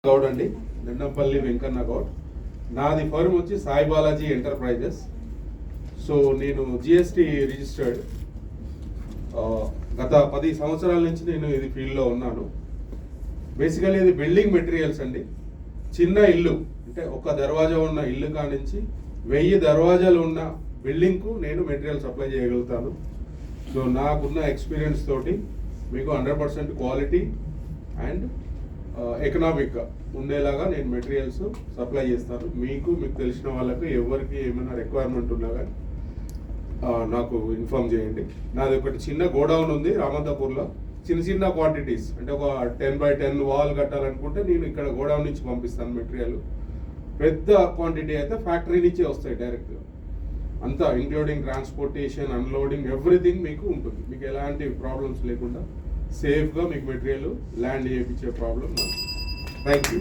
గౌడ్ అండి, నిండంపల్లి వెంకన్న గౌడ్. నాది ఫర్మ్ వచ్చి సాయి బాలాజీ ఎంటర్ప్రైజెస్. సో నేను జిఎస్టి రిజిస్టర్డ్. గత 10 సంవత్సరాల నుంచి నేను ఇది ఫీల్డ్లో ఉన్నాను. బేసికలీ ఇది బిల్డింగ్ మెటీరియల్స్ అండి. చిన్న ఇల్లు అంటే ఒక దర్వాజా ఉన్న ఇల్లు కానించి 1000 దర్వాజాలు ఉన్న బిల్డింగ్కు నేను మెటీరియల్ సప్లై చేయగలుగుతాను. సో నాకున్న ఎక్స్పీరియన్స్ తోటి మీకు 100% క్వాలిటీ అండ్ ఎకనామిక్గా ఉండేలాగా నేను మెటీరియల్స్ సప్లై చేస్తాను. మీకు తెలిసిన వాళ్ళకి ఎవరికి ఏమైనా రిక్వైర్మెంట్ ఉన్నా కానీ నాకు ఇన్ఫామ్ చేయండి. నాది ఒకటి చిన్న గోడౌన్ ఉంది రామంతపూర్లో. చిన్న క్వాంటిటీస్ అంటే ఒక 10x10 వాల్ కట్టాలనుకుంటే నేను ఇక్కడ గోడౌన్ నుంచి పంపిస్తాను మెటీరియల్. పెద్ద క్వాంటిటీ అయితే ఫ్యాక్టరీ నుంచే వస్తాయి డైరెక్ట్గా. అంతా ఇంక్లూడింగ్ ట్రాన్స్పోర్టేషన్, అన్లోడింగ్, ఎవ్రీథింగ్ మీకు ఉంటుంది. మీకు ఎలాంటి ప్రాబ్లమ్స్ లేకుండా సేఫ్గా మీకు మెటీరియల్ ల్యాండ్ చేయించే ప్రాబ్లం. Thank you.